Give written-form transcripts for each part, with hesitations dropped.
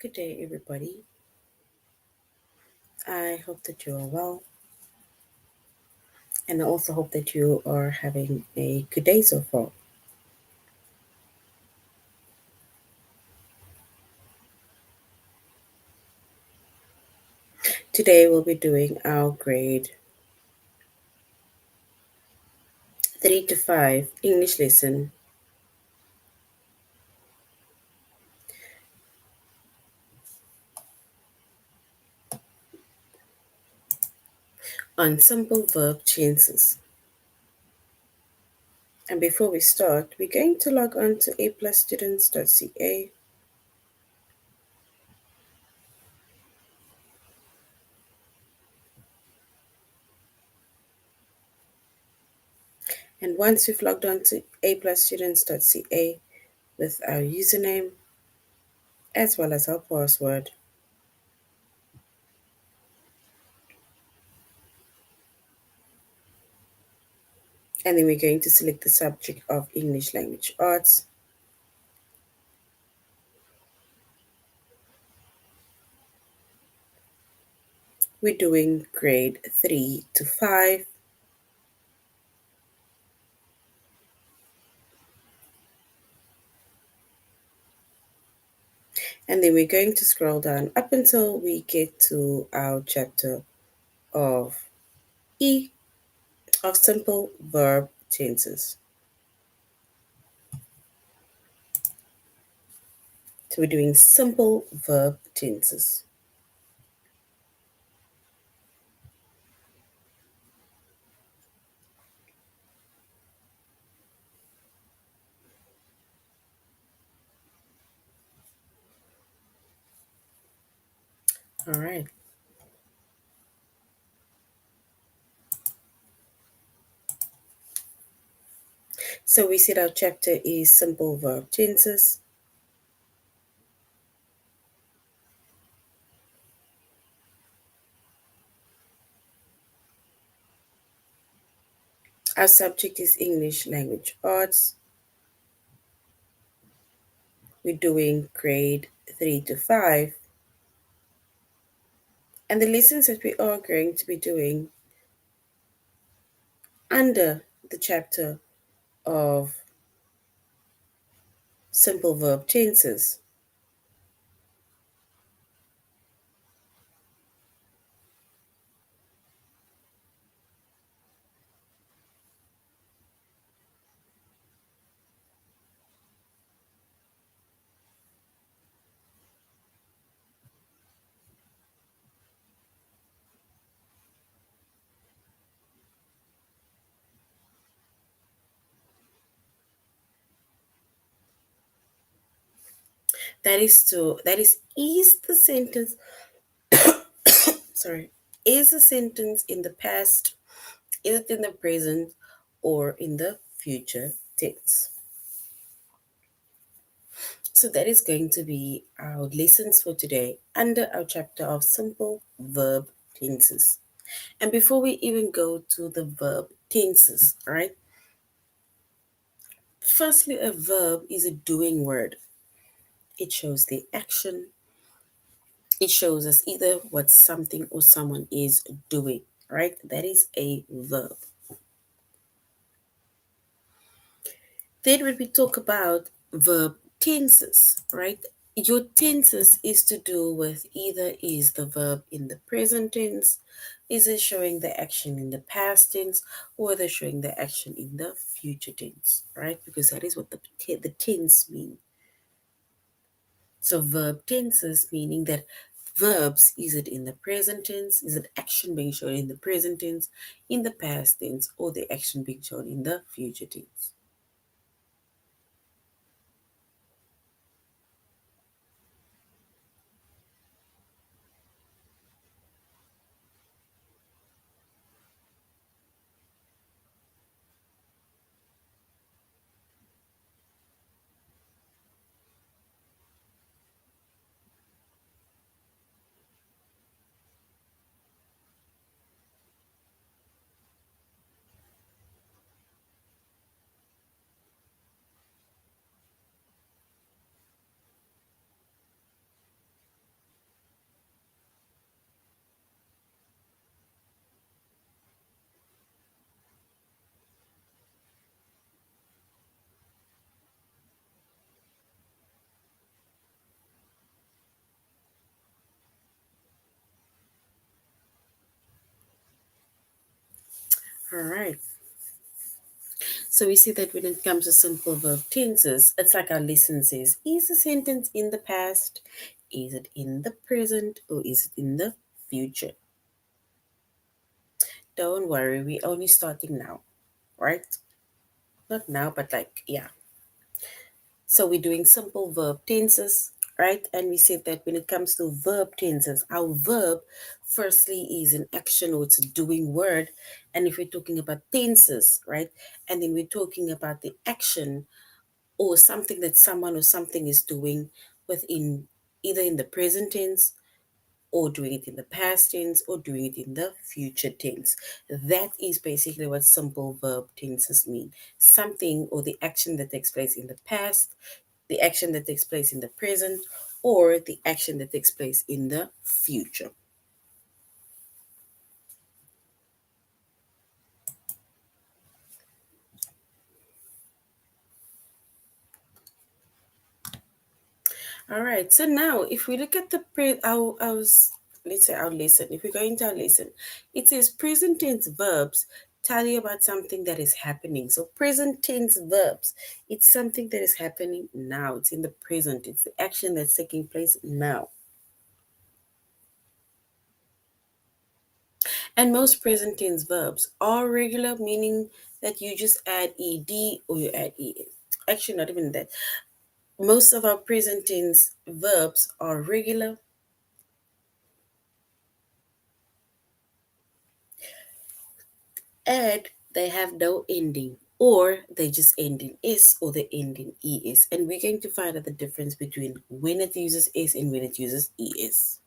Good day, everybody. I hope that you are well, and I also hope that you are having a good day so far. Today, we'll be doing our grade 3 to 5 English lesson on simple verb tenses. And before we start, we're going to log on to aplusstudents.ca. And once we've logged on to aplusstudents.ca with our username as well as our password, and then we're going to select the subject of English Language Arts. We're doing grade 3 to 5. And then we're going to scroll down up until we get to our chapter of E of simple verb tenses. So we're doing simple verb tenses. All right. So we said our chapter is simple verb tenses. Our subject is English Language Arts. We're doing grade 3 to 5. And the lessons that we are going to be doing under the chapter of simple verb tenses. That is is the sentence sorry, is the sentence in the past, is it in the present, or in the future tense? So that is going to be our lessons for today under our chapter of simple verb tenses. And before we even go to the verb tenses, right? Firstly, a verb is a doing word. It shows the action. It shows us either what something or someone is doing, right? That is a verb. Then when we talk about verb tenses, right? Your tenses is to do with either is the verb in the present tense, is it showing the action in the past tense, or they're showing the action in the future tense, right? Because that is what the tense mean. So verb tenses meaning that verbs, is it in the present tense, is it action being shown in the present tense, in the past tense, or the action being shown in the future tense. All right. So we see that when it comes to simple verb tenses, it's like our lesson says, is the sentence in the past? Is it in the present? Or is it in the future? Don't worry, we're only starting now, right? Not now, but like, yeah. So we're doing simple verb tenses, right? And we said that when it comes to verb tenses, our verb firstly is an action or it's a doing word. And if we're talking about tenses, right? And then we're talking about the action or something that someone or something is doing within either in the present tense or doing it in the past tense or doing it in the future tense. That is basically what simple verb tenses mean. Something or the action that takes place in the past, the action that takes place in the present, or the action that takes place in the future. All right. So now, if we look at let's say our lesson. If we go into our lesson, it says present tense verbs tell you about something that is happening. So present tense verbs, it's something that is happening now. It's in the present. It's the action that's taking place now. And most present tense verbs are regular, meaning that you just add ed or you add es. Actually, not even that. Most of our present tense verbs are regular, and they have no ending, or they just end in s or they end in es. And we're going to find out the difference between when it uses s and when it uses es.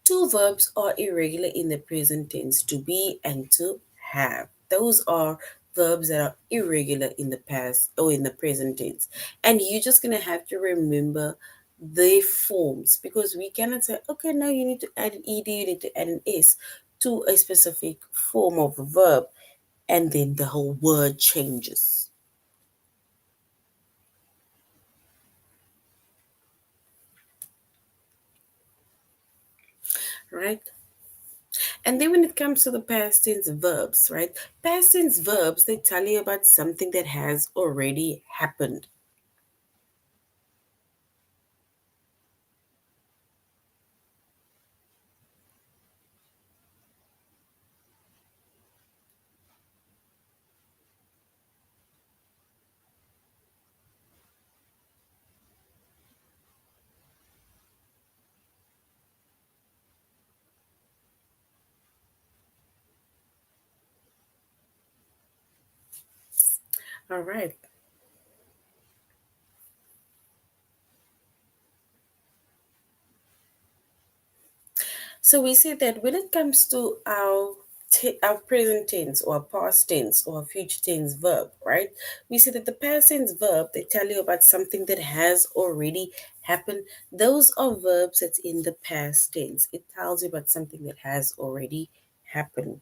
Two verbs are irregular in the present tense: to be and to have. Those are verbs that are irregular in the past or in the present tense. And you're just going to have to remember the forms, because we cannot say, okay, now you need to add an ed, you need to add an s to a specific form of a verb, and then the whole word changes, right? And then when it comes to the past tense verbs, right? Past tense verbs, they tell you about something that has already happened. All right. So we say that when it comes to our present tense or our past tense or our future tense verb, right? We say that the past tense verb, they tell you about something that has already happened. Those are verbs that's in the past tense. It tells you about something that has already happened.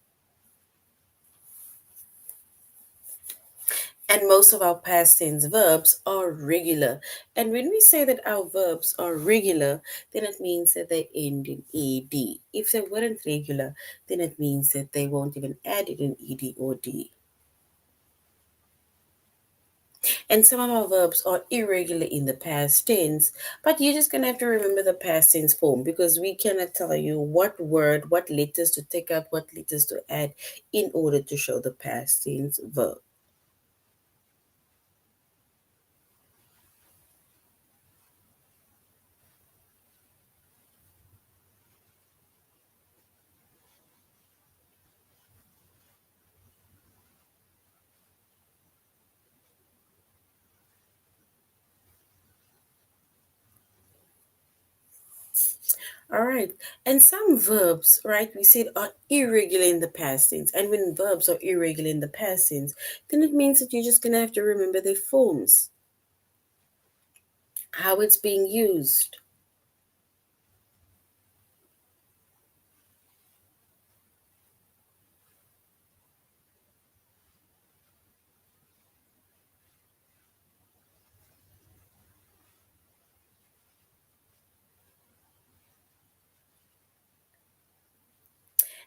And most of our past tense verbs are regular. And when we say that our verbs are regular, then it means that they end in ed. If they weren't regular, then it means that they won't even add it in ed or d. And some of our verbs are irregular in the past tense, but you're just going to have to remember the past tense form, because we cannot tell you what word, what letters to take out, what letters to add in order to show the past tense verb. All right. And some verbs, right, we said are irregular in the past tense. And when verbs are irregular in the past tense, then it means that you're just going to have to remember their forms, how it's being used.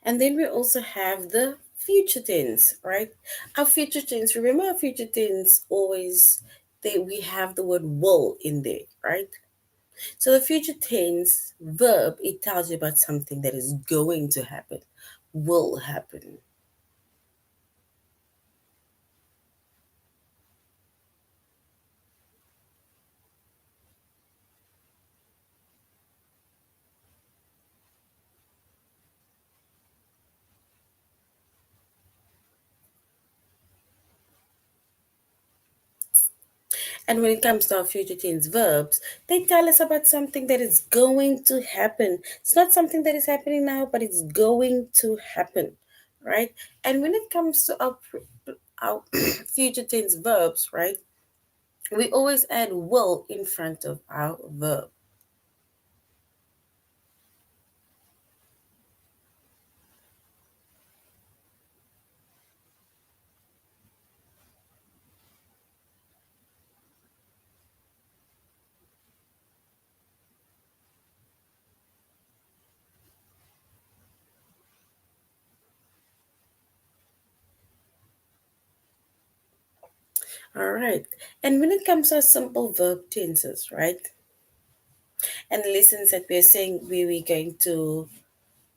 And then we also have the future tense, right? Our future tense, remember our future tense always, we have the word will in there, right? So the future tense verb, it tells you about something that is going to happen, will happen. And when it comes to our future tense verbs, they tell us about something that is going to happen. It's not something that is happening now, but it's going to happen, right? And when it comes to our future tense verbs, right, we always add will in front of our verb. All right. And when it comes to simple verb tenses, right, and the lessons that we're saying, we're going to,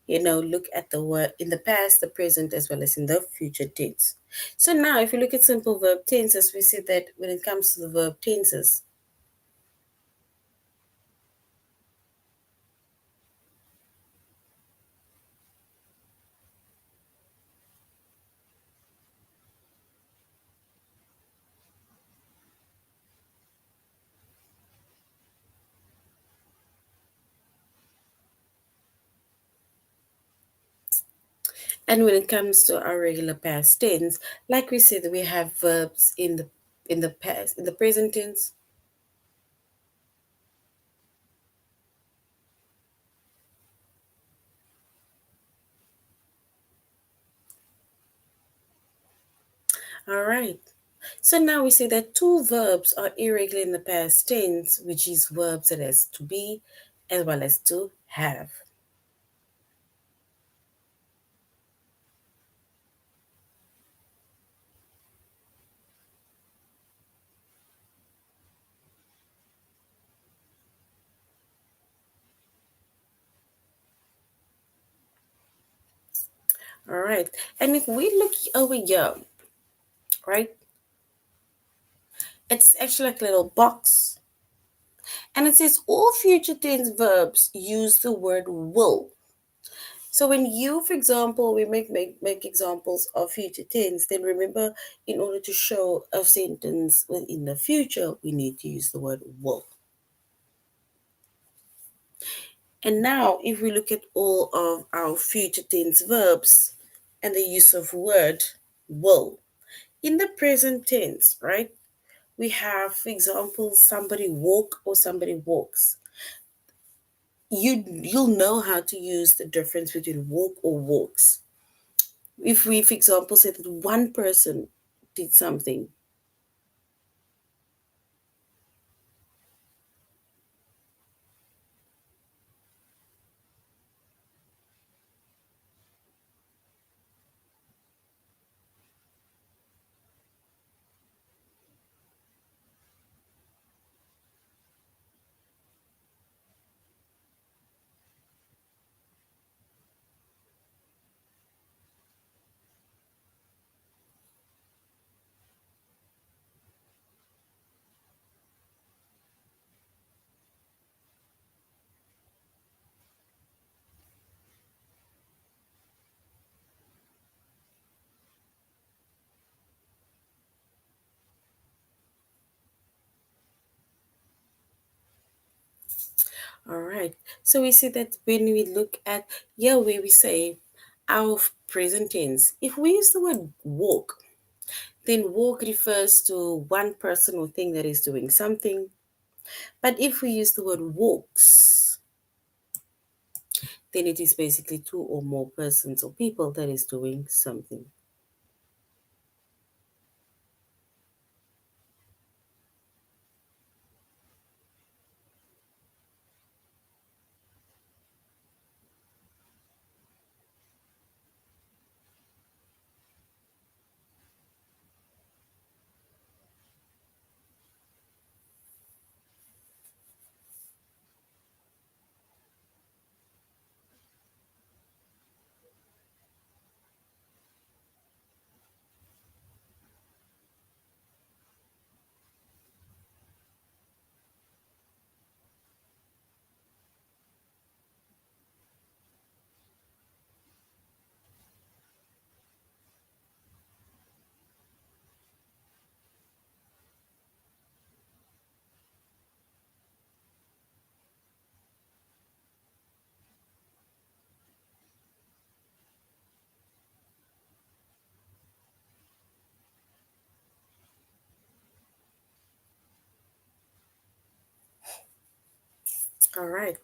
look at the word in the past, the present, as well as in the future tense. So now, if you look at simple verb tenses, we see that when it comes to the verb tenses, and when it comes to our regular past tense, like we said, we have verbs in the past, in the present tense. All right. So now we say that two verbs are irregular in the past tense, which is verbs that has to be as well as to have. All right. And if we look over here, right, it's actually like a little box. And it says all future tense verbs use the word will. So when you, for example, we make examples of future tense, then remember, in order to show a sentence within the future, we need to use the word will. And now, if we look at all of our future tense verbs and the use of word will in the present tense, right? We have, for example, somebody walk or somebody walks. You'll know how to use the difference between walk or walks. If we, for example, say that one person did something. All right. So we see that when we look at yeah, where we say our present tense, if we use the word walk, then walk refers to one person or thing that is doing something. But if we use the word walks, then it is basically two or more persons or people that is doing something. All right.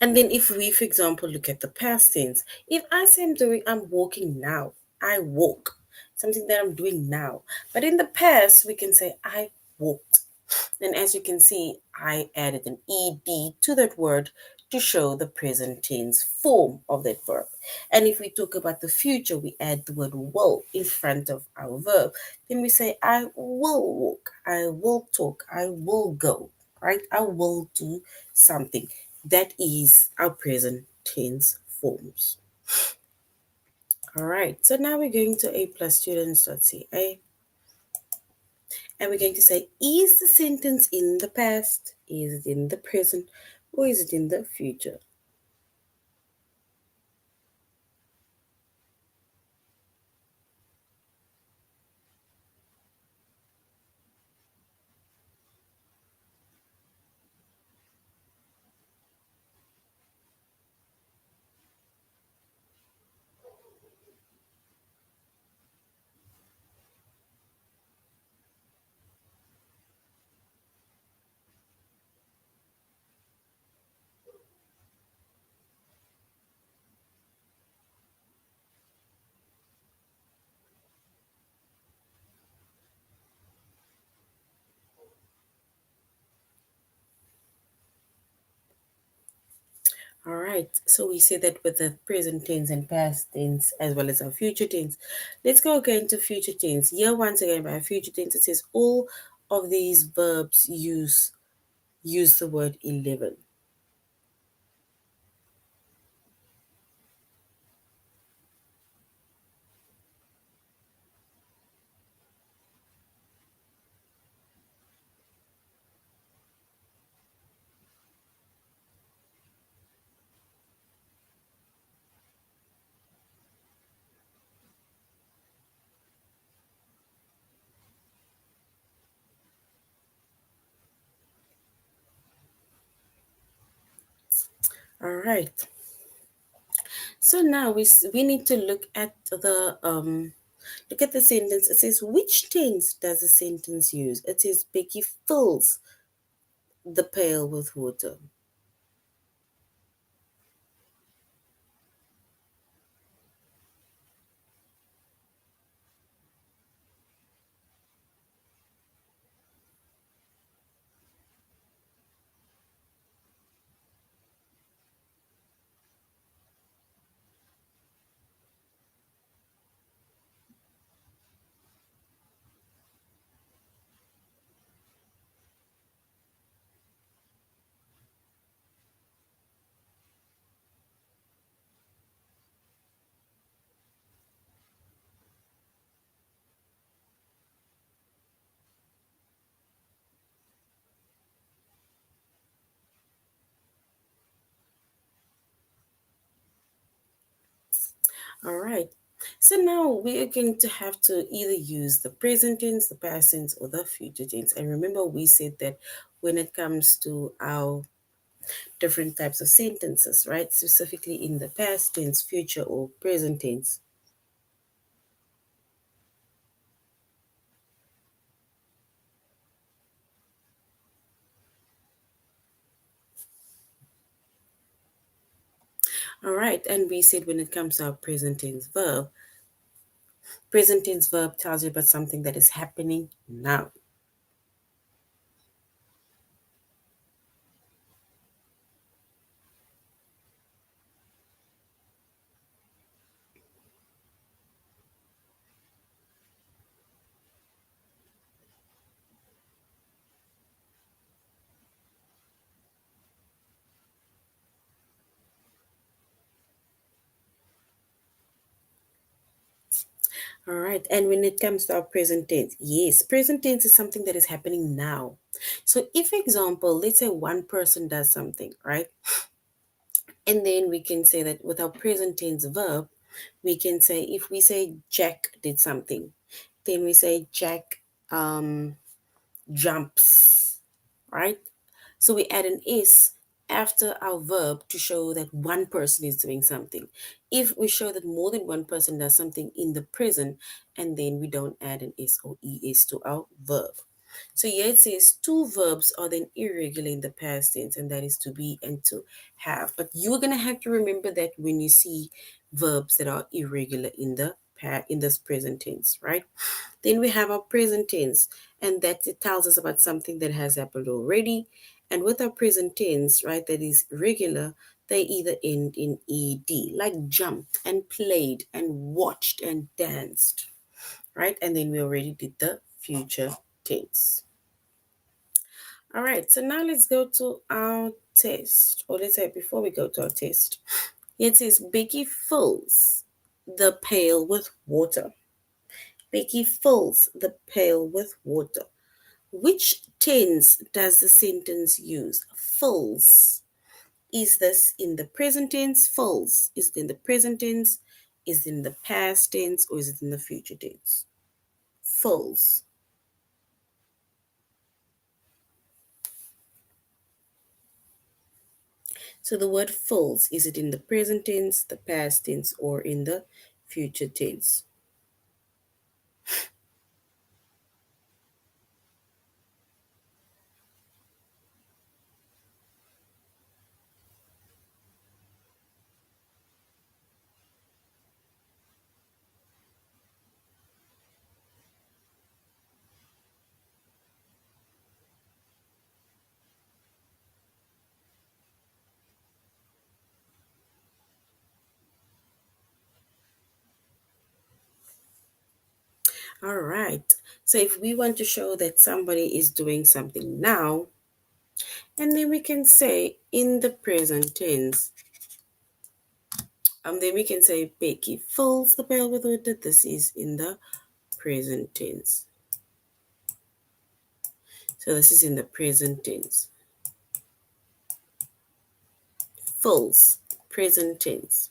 And then if we, for example, look at the past tense, if I say I'm walking now, I walk, something that I'm doing now. But in the past, we can say I walked. And as you can see, I added an ed to that word to show the present tense form of that verb. And if we talk about the future, we add the word will in front of our verb. Then we say, I will walk, I will talk, I will go, right? I will do something. That is our present tense forms. All right, so now we're going to a plus students.ca. And we're going to say, is the sentence in the past? Is it in the present? Or is it in the future? All right, so we say that with the present tense and past tense as well as our future tense. Let's go again to future tense. Here, once again, by future tense, it says all of these verbs use the word 11. All right. So now we need to look at the sentence. It says, which tense does the sentence use? It says Becky fills the pail with water. All right. So now we are going to have to either use the present tense, the past tense, or the future tense. And remember, we said that when it comes to our different types of sentences, right? Specifically in the past tense, future, or present tense. All right. And we said when it comes to our present tense verb tells you about something that is happening now. All right. And when it comes to our present tense, yes, present tense is something that is happening now. So if, example, let's say one person does something, right? And then we can say that with our present tense verb, we can say, if we say Jack did something, then we say Jack jumps, right? So we add an S after our verb to show that one person is doing something. If we show that more than one person does something in the present, and then we don't add an S or ES to our verb. So here it says two verbs are then irregular in the past tense, and that is to be and to have. But you're gonna have to remember that when you see verbs that are irregular in the in this present tense, right? Then we have our present tense, and that it tells us about something that has happened already. And with our present tense, right, that is regular, they either end in ed, like jumped and played and watched and danced, right? And then we already did the future tense. All right, so now let's go to our test. Or let's say before we go to our test, it says Becky fills the pail with water. Becky fills the pail with water. Which tense does the sentence use? Fills. Is this in the present tense? Fills. Is it in the present tense? Is it in the past tense? Or is it in the future tense? Fills. So the word fills, is it in the present tense, the past tense, or in the future tense? All right. So if we want to show that somebody is doing something now, and then we can say in the present tense, then we can say Becky fills the pail with water. This is in the present tense. So this is in the present tense. Fills, present tense.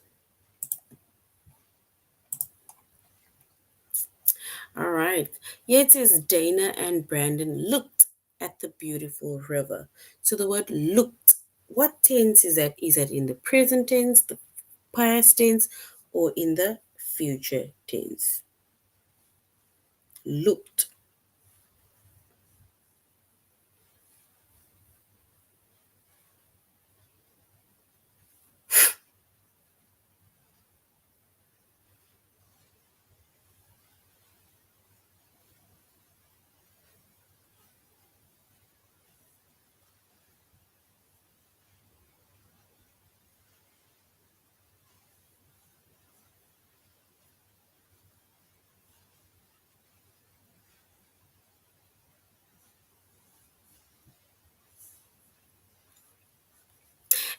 All right. Here it says Dana and Brandon looked at the beautiful river. So the word looked, what tense is that? Is that in the present tense, the past tense, or in the future tense? Looked.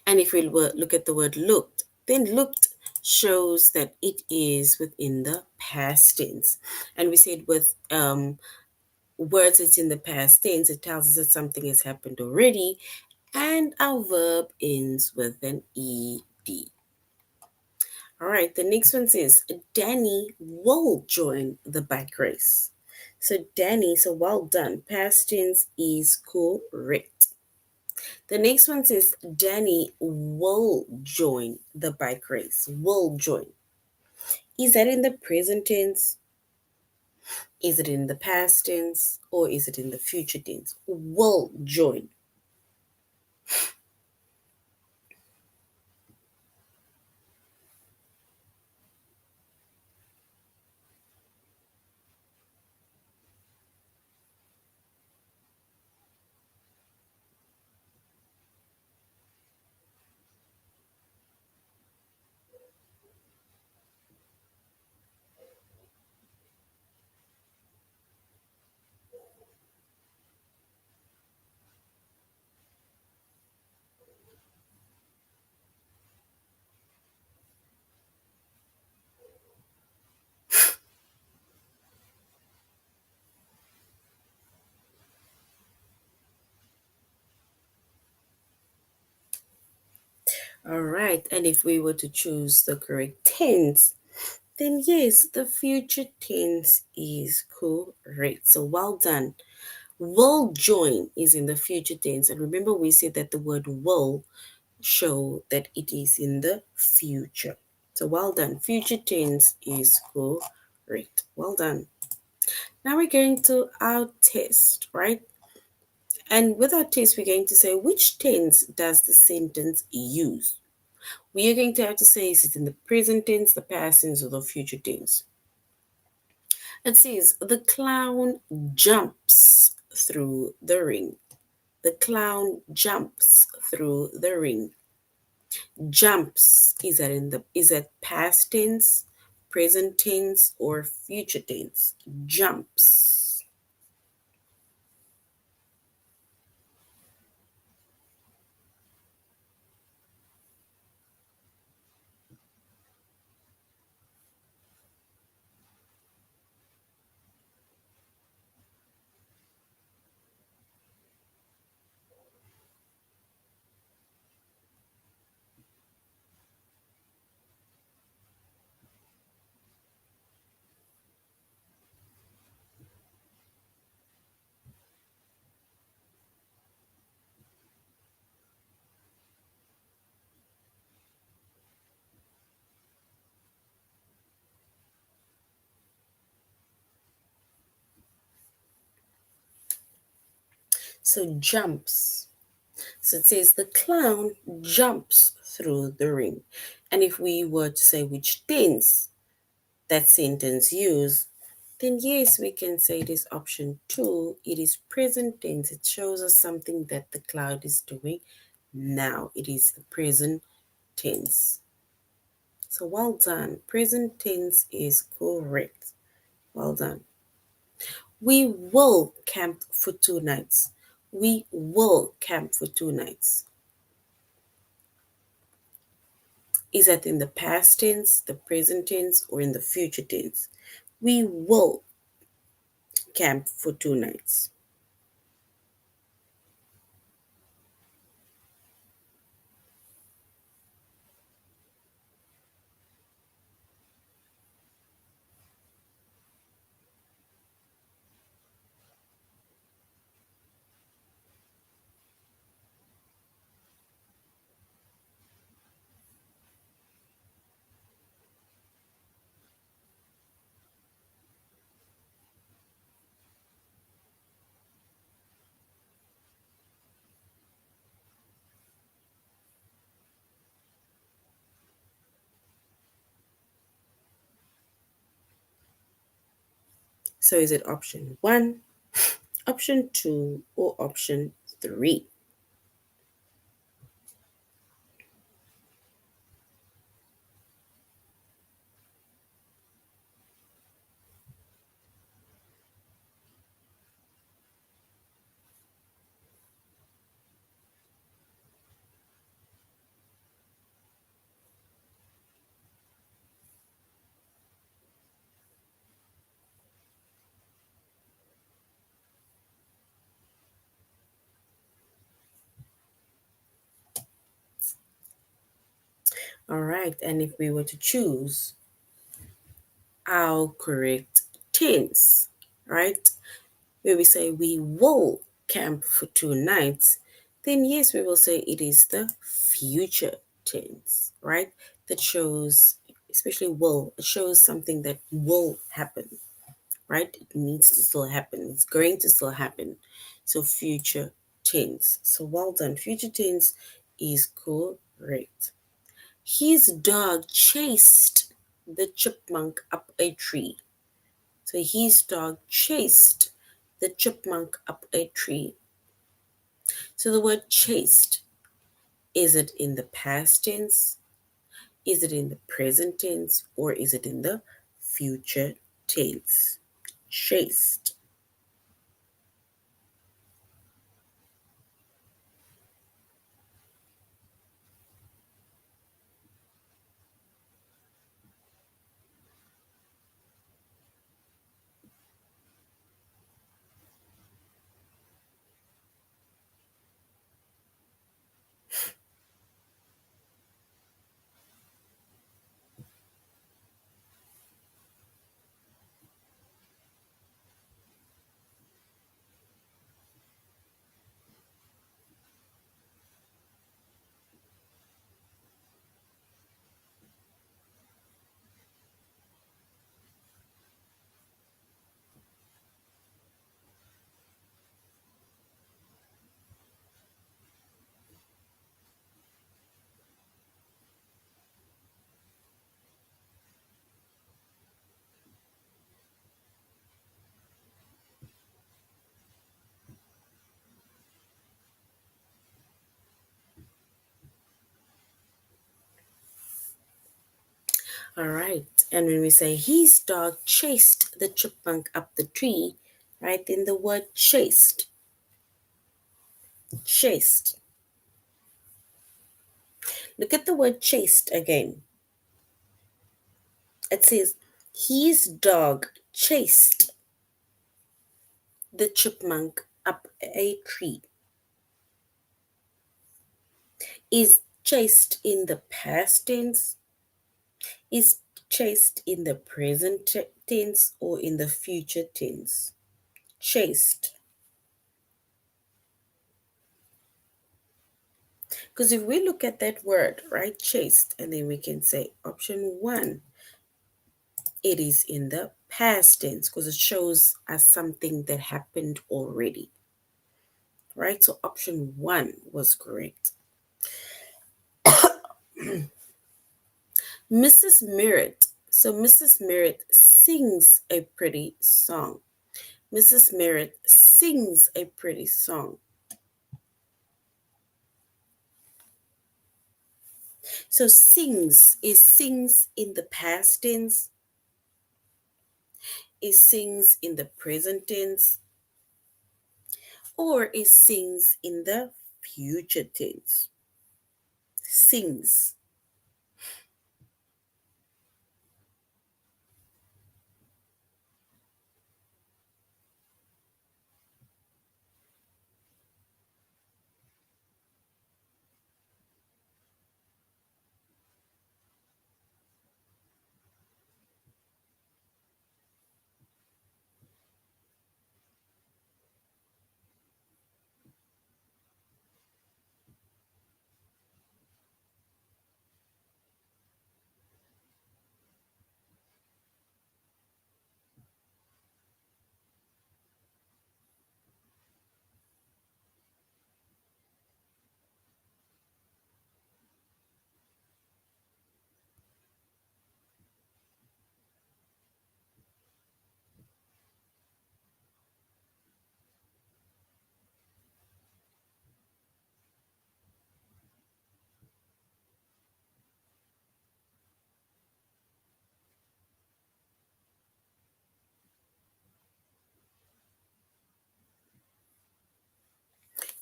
And if we look at the word looked, then looked shows that it is within the past tense. And we said with words it's in the past tense, it tells us that something has happened already, and our verb ends with an ed. All right, the next one says Danny will join the bike race. So Danny, so well done. Past tense is correct. The next one says Danny will join the bike race. Will join. Is that in the present tense? Is it in the past tense? Or is it in the future tense? Will join. All right, and if we were to choose the correct tense, then yes, the future tense is correct. So well done. Will join is in the future tense. And remember, we said that the word will show that it is in the future. So well done. Future tense is correct. Well done. Now we're going to our test, right? And with our test, we're going to say which tense does the sentence use? We are going to have to say is it in the present tense, the past tense, or the future tense. It says the clown jumps through the ring. The clown jumps through the ring. Jumps is that past tense, present tense, or future tense? Jumps. So jumps. So it says the clown jumps through the ring. And if we were to say which tense that sentence use, then yes, we can say it is option two. It is present tense. It shows us something that the cloud is doing now. It is the present tense. So well done. Present tense is correct. Well done. We will camp for 2 nights. We will camp for 2 nights. Is that in the past tense, the present tense, or in the future tense? We will camp for 2 nights. So is it option one, option two, or option three? All right, and if we were to choose our correct tense, right, where we say we will camp for 2 nights, then yes, we will say it is the future tense, right? That shows, especially will, it shows something that will happen, right? It needs to still happen. It's going to still happen. So future tense. So well done. Future tense is correct. His dog chased the chipmunk up a tree. So his dog chased the chipmunk up a tree. So the word chased, is it in the past tense? Is it in the present tense? Or is it in the future tense? Chased. All right. And when we say his dog chased the chipmunk up the tree, right, then the word chased, chased. Look at the word chased again. It says his dog chased the chipmunk up a tree. Is chased in the past tense? Is chased in the present tense or in the future tense? Chased. Because if we look at that word, right, chased, and then we can say option one, it is in the past tense because it shows us something that happened already, right? So option one was correct. Mrs. Merritt. So Mrs. Merritt sings a pretty song. Mrs. Merritt sings a pretty song. So sings in the past tense, is sings in the present tense, or is sings in the future tense. Sings.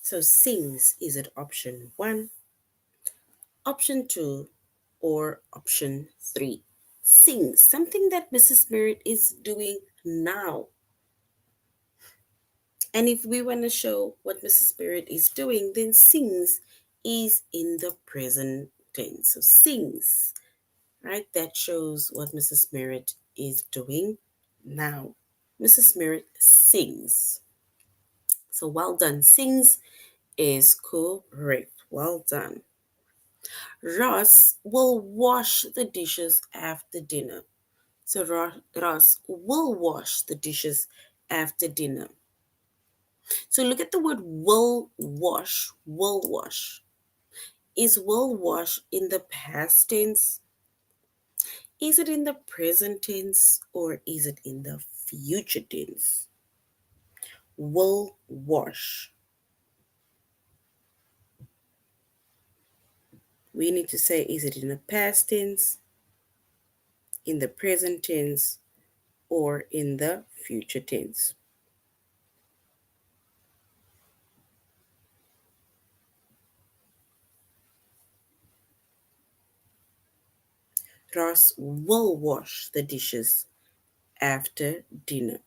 So sings is it option one, option two, or option three? Sings, something that Mrs. Merritt is doing now. And if we want to show what Mrs. Merritt is doing, then sings is in the present tense. So sings, right? That shows what Mrs. Merritt is doing now. Mrs. Merritt sings. So well done. Sings is correct. Well done. Ross will wash the dishes after dinner. So Ross will wash the dishes after dinner. So look at the word will wash. Will wash. Is will wash in the past tense? Is it in the present tense or is it in the future tense? Will wash. We need to say, is it in the past tense, in the present tense, or in the future tense? Ross will wash the dishes after dinner.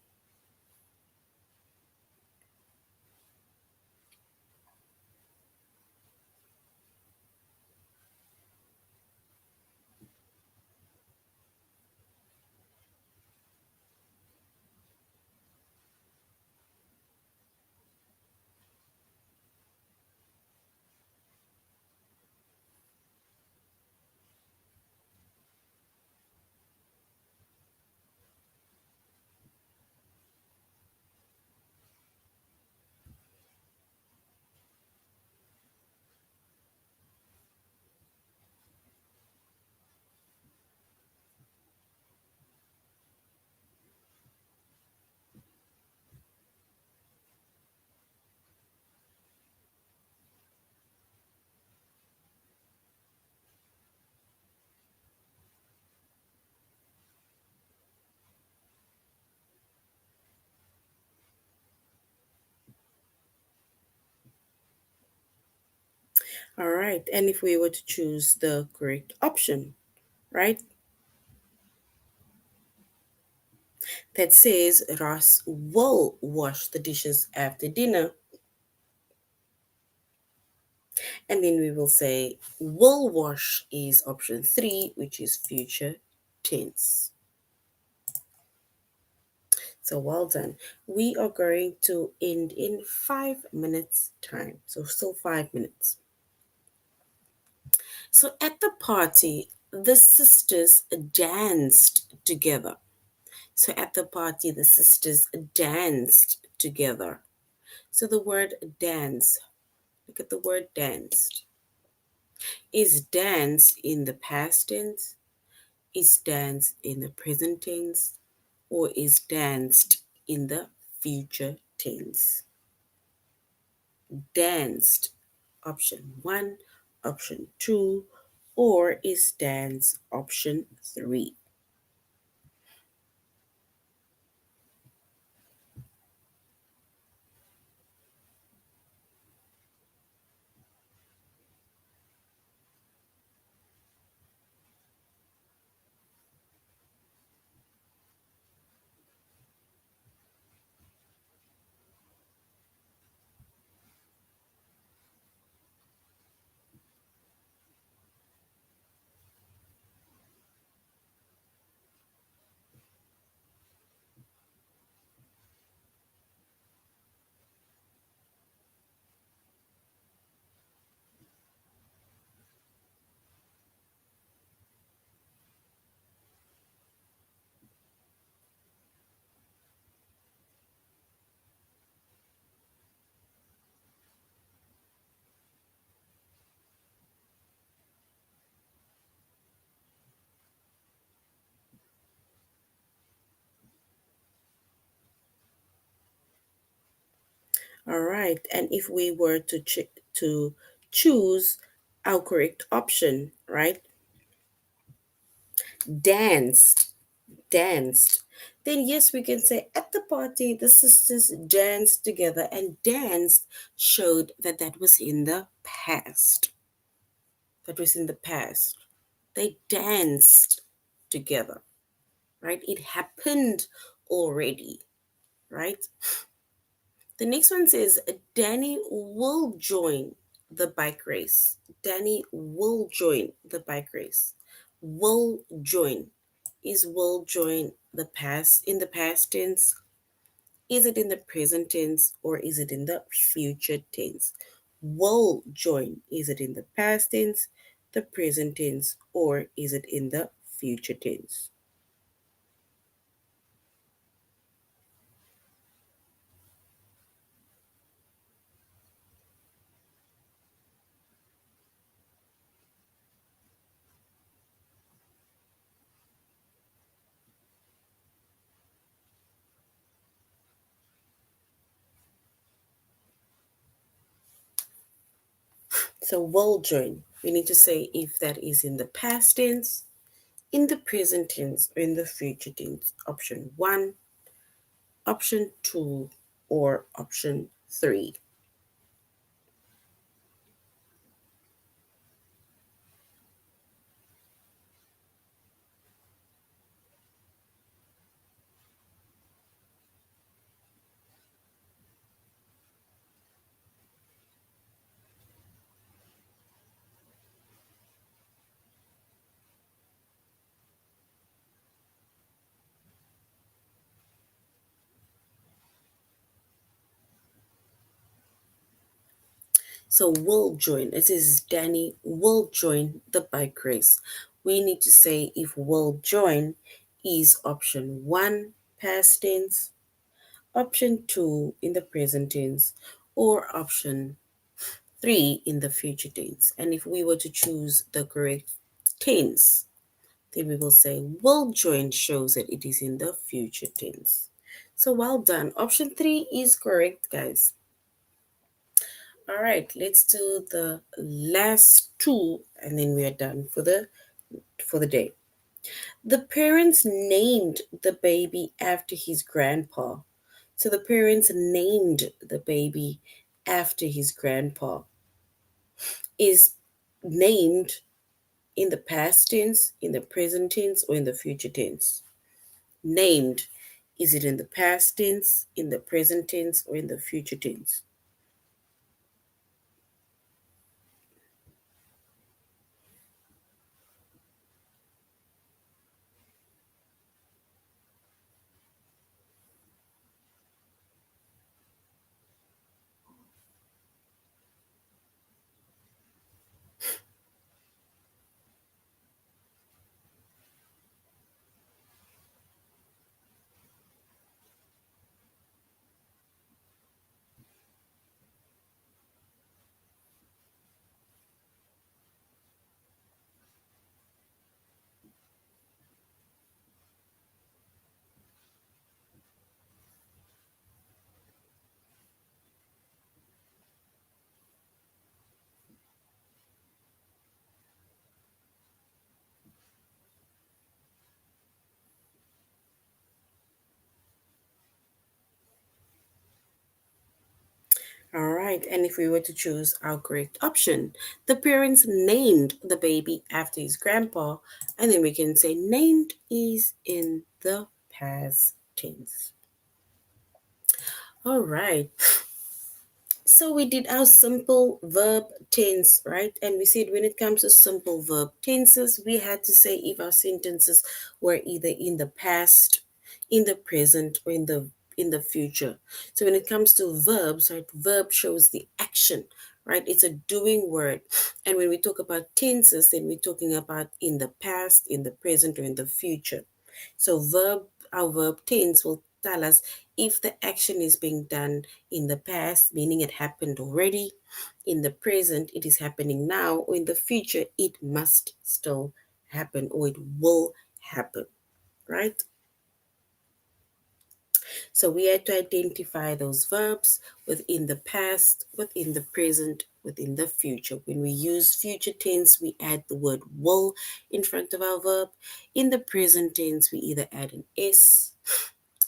All right. And if we were to choose the correct option, right, that says Ross will wash the dishes after dinner, and then we will say will wash is option three, which is future tense. So well done. We are going to end in 5 minutes time. So still 5 minutes. So at the party, the sisters danced together. So at the party, the sisters danced together. So the word dance, look at the word danced. Is dance in the past tense? Is dance in the present tense? Or is danced in the future tense? Danced, option one, option two, or is dance option three? All right, and if we were to choose our correct option, right? Danced, danced. Then yes, we can say at the party the sisters danced together, and danced showed that that was in the past. That was in the past. They danced together, right? It happened already, right? The next one says Danny will join the bike race. Danny will join the bike race. Will join. Is will join the past in the past tense? Is it in the present tense or is it in the future tense? Will join. Is it in the past tense, the present tense, or is it in the future tense? So will join. We need to say if that is in the past tense, in the present tense, or in the future tense. Option one, option two, or option three. So will join. It says Danny will join the bike race. We need to say if will join is option one, past tense, option two in the present tense, or option three in the future tense. And if we were to choose the correct tense, then we will say will join shows that it is in the future tense. So well done. Option three is correct, guys. All right, let's do the last two and then we are done for the day. The parents named the baby after his grandpa. So the parents named the baby after his grandpa. is named in the past tense, in the present tense, or in the future tense? Named, is it in the past tense, in the present tense, or in the future tense? All right, and if we were to choose our correct option, the parents named the baby after his grandpa, and then we can say named is in the past tense. All right, so we did our simple verb tense, right? And we said when it comes to simple verb tenses, we had to say if our sentences were either in the past, in the present, or in the future. So when it comes to verbs, right, verb shows the action, right? It's a doing word. And when we talk about tenses, then we're talking about in the past, in the present, or in the future. So our verb tense will tell us if the action is being done in the past, meaning it happened already, in the present, it is happening now, or in the future, it must still happen or it will happen, right? So we had to identify those verbs within the past, within the present, within the future. When we use future tense, we add the word will in front of our verb. In the present tense, we either add an S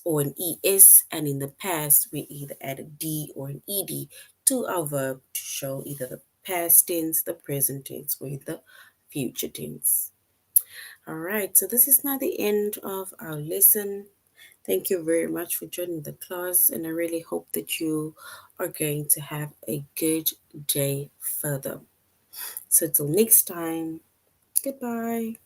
or an ES, and in the past, we either add a D or an ED to our verb to show either the past tense, the present tense, or the future tense. All right, so this is now the end of our lesson. Thank you very much for joining the class, and I really hope that you are going to have a good day further. So, till next time, goodbye.